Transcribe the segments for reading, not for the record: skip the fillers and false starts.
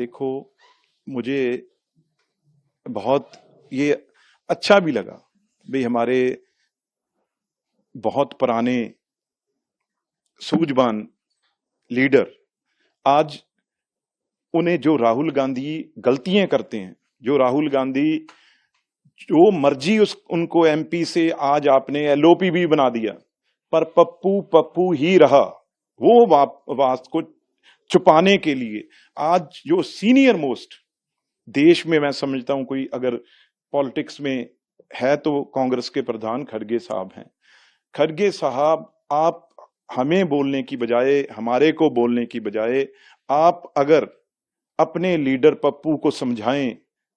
देखो, मुझे बहुत ये अच्छा भी लगा भाई, हमारे बहुत पुराने सूझवान लीडर आज, उन्हें जो राहुल गांधी गलतियां करते हैं, जो राहुल गांधी जो मर्जी उस उनको एमपी से आज आपने एलओपी भी बना दिया, पर पप्पू पप्पू ही रहा। वो वास को छुपाने के लिए आज जो सीनियर मोस्ट देश में, मैं समझता हूं कोई अगर पॉलिटिक्स में है तो कांग्रेस के प्रधान खड़गे साहब हैं। खड़गे साहब, आप हमें बोलने की बजाय, हमारे को बोलने की बजाय, आप अगर अपने लीडर पप्पू को समझाएं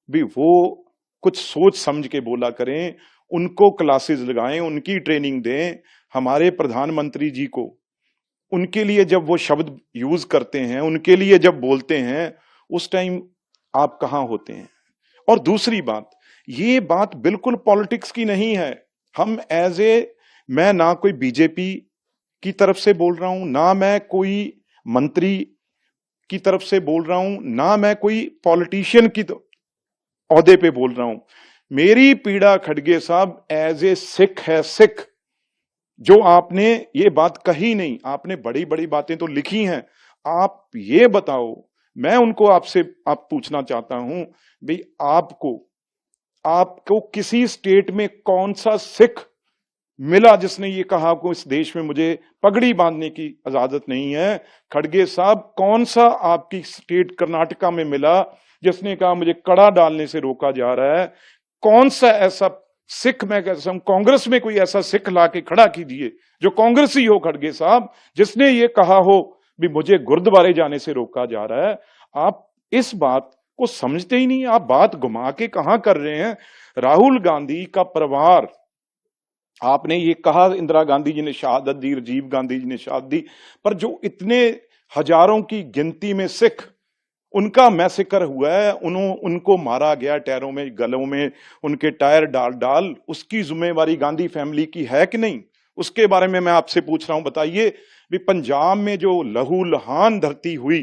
भी, वो कुछ सोच समझ के बोला करें, उनको क्लासेस लगाएं, उनकी ट्रेनिंग दें। हमारे प्रधानमंत्री जी को, उनके लिए जब वो शब्द यूज करते हैं, उनके लिए जब बोलते हैं, उस टाइम आप कहां होते हैं। और दूसरी बात, ये बात बिल्कुल पॉलिटिक्स की नहीं है। हम मैं ना कोई बीजेपी की तरफ से बोल रहा हूं, ना मैं कोई मंत्री की तरफ से बोल रहा हूं, ना मैं कोई पॉलिटिशियन की ओहदे पे बोल रहा हूं। मेरी पीड़ा खड़गे साहब सिख है, सिख। जो आपने ये बात कही नहीं, आपने बड़ी बड़ी बातें तो लिखी हैं, आप ये बताओ, मैं उनको आपसे पूछना चाहता हूं भाई, आपको किसी स्टेट में कौन सा सिख मिला जिसने ये कहा कि इस देश में मुझे पगड़ी बांधने की इजाजत नहीं है? खड़गे साहब, कौन सा आपकी स्टेट कर्नाटका में मिला जिसने कहा मुझे कड़ा डालने से रोका जा रहा है? कौन सा ऐसा सिख, मैं कहता हूं कांग्रेस में कोई ऐसा सिख ला के खड़ा कीजिए जो कांग्रेसी हो खड़गे साहब, जिसने ये कहा हो भी मुझे गुरुद्वारे जाने से रोका जा रहा है। आप इस बात को समझते ही नहीं, आप बात घुमा के कहां कर रहे हैं। राहुल गांधी का परिवार, आपने ये कहा इंदिरा गांधी जी ने शहादत दी, राजीव गांधी जी ने शहादत दी, पर जो इतने हजारों की गिनती में सिख, उनका मैसेकर हुआ है, उनको मारा गया टायरों में, गलों में उनके टायर डाल डाल, उसकी जिम्मेवारी गांधी फैमिली की है कि नहीं? उसके बारे में मैं आपसे पूछ रहा हूं, बताइए भी। पंजाब में जो लहू लहान धरती हुई,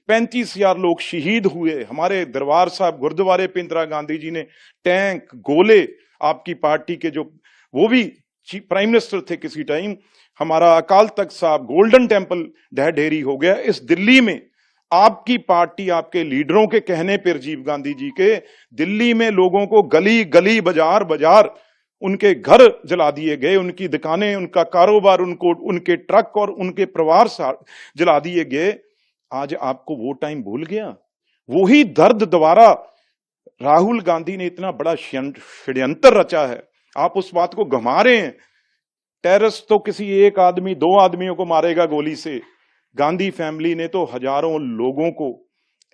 35,000 लोग शहीद हुए, हमारे दरबार साहब गुरुद्वारे पे इंदिरा गांधी जी ने टैंक, गोले, आपकी पार्टी के जो वो भी प्राइम मिनिस्टर थे किसी टाइम, हमारा अकाल तख्त साहब, गोल्डन टेम्पल ढह ढेरी हो गया। इस दिल्ली में आपकी पार्टी, आपके लीडरों के कहने पर, राजीव गांधी जी के, दिल्ली में लोगों को गली गली, बाजार बाजार, उनके घर जला दिए गए, उनकी दुकानें, उनका कारोबार, उनके ट्रक और उनके परिवार जला दिए गए। आज आपको वो टाइम भूल गया? वही दर्द दोबारा राहुल गांधी ने इतना बड़ा षड्यंत्र रचा है, आप उस बात को घुमा रहे हैं। टेररिस्ट तो किसी एक आदमी, दो आदमियों को मारेगा गोली से, गांधी फैमिली ने तो हजारों लोगों को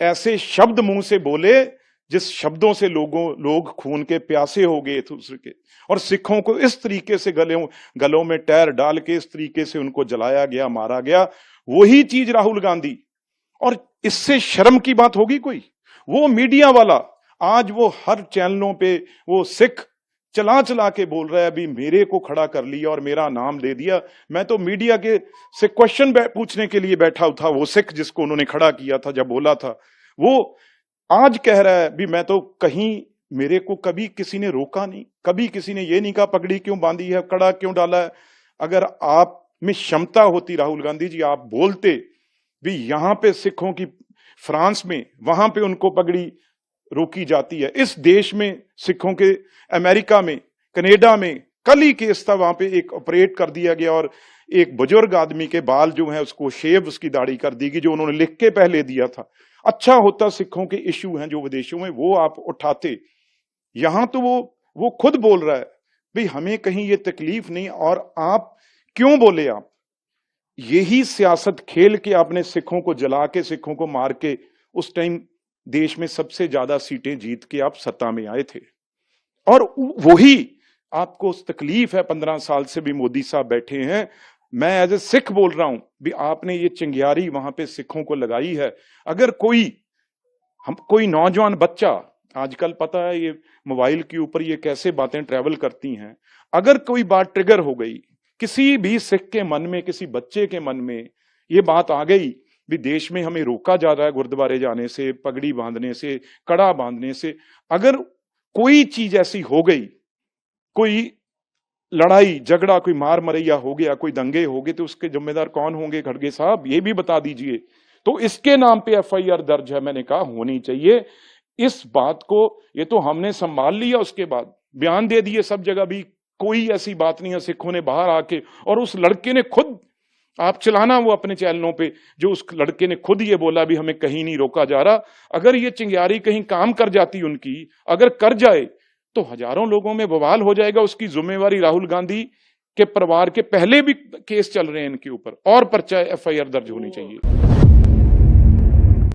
ऐसे शब्द मुंह से बोले जिस शब्दों से लोग खून के प्यासे हो गए दूसरे के, और सिखों को इस तरीके से गलों में टायर डाल के इस तरीके से उनको जलाया गया, मारा गया। वही चीज राहुल गांधी, और इससे शर्म की बात होगी कोई? वो मीडिया वाला आज वो हर चैनलों पे वो सिख चला चला के बोल रहा है, अभी मेरे को खड़ा कर लिया और मेरा नाम दे दिया। मैं तो मीडिया के से क्वेश्चन पूछने के लिए बैठा था, वो सिख जिसको उन्होंने खड़ा किया था, जब बोला था, वो आज कह रहा है भी मैं तो कहीं, मेरे को कभी किसी ने रोका नहीं, कभी किसी ने ये नहीं कहा पगड़ी क्यों बांधी है, कड़ा क्यों डाला है। अगर आप में क्षमता होती राहुल गांधी जी, आप बोलते भी यहां पे सिखों की, फ्रांस में वहां पे उनको पगड़ी रोकी जाती है, इस देश में सिखों के, अमेरिका में, कनाडा में कल ही केस था, वहां पे एक ऑपरेट कर दिया गया और एक बुजुर्ग आदमी के बाल जो है उसको शेव, उसकी दाढ़ी कर दी गई, जो उन्होंने लिख के पहले दिया था। अच्छा होता सिखों के इश्यू हैं जो विदेशों में, वो आप उठाते। यहां तो वो खुद बोल रहा है भाई हमें कहीं ये तकलीफ नहीं, और आप क्यों बोले? आप यही सियासत खेल के आपने सिखों को जला के, सिखों को मार के, उस टाइम देश में सबसे ज्यादा सीटें जीत के आप सत्ता में आए थे। और वही आपको तकलीफ है, 15 साल से भी मोदी साहब बैठे हैं। मैं एज ए सिख बोल रहा हूं भी, आपने ये चिंगारी वहां पे सिखों को लगाई है। अगर कोई नौजवान बच्चा, आजकल पता है ये मोबाइल के ऊपर ये कैसे बातें ट्रेवल करती हैं, अगर कोई बात ट्रिगर हो गई, किसी भी सिख के मन में, किसी बच्चे के मन में ये बात आ गई भी देश में हमें रोका जा रहा है गुरुद्वारे जाने से, पगड़ी बांधने से, कड़ा बांधने से। अगर कोई चीज ऐसी हो गई, कोई लड़ाई झगड़ा, कोई मार मरैया हो गया, कोई दंगे हो गए, तो उसके जिम्मेदार कौन होंगे खड़गे साहब, ये भी बता दीजिए। तो इसके नाम पे एफआईआर दर्ज है, मैंने कहा होनी चाहिए। इस बात को ये तो हमने संभाल लिया, उसके बाद बयान दे दिए सब जगह भी कोई ऐसी बात नहीं है। सिखों ने बाहर आके, और उस लड़के ने खुद, आप चलाना वो अपने चैनलों पे, जो उस लड़के ने खुद ये बोला भी हमें कहीं नहीं रोका जा रहा। अगर ये चिंगारी कहीं काम कर जाती उनकी, अगर कर जाए तो हजारों लोगों में बवाल हो जाएगा। उसकी जिम्मेवारी राहुल गांधी के परिवार के पहले भी केस चल रहे हैं इनके ऊपर, और पर्चा एफआईआर दर्ज होनी चाहिए।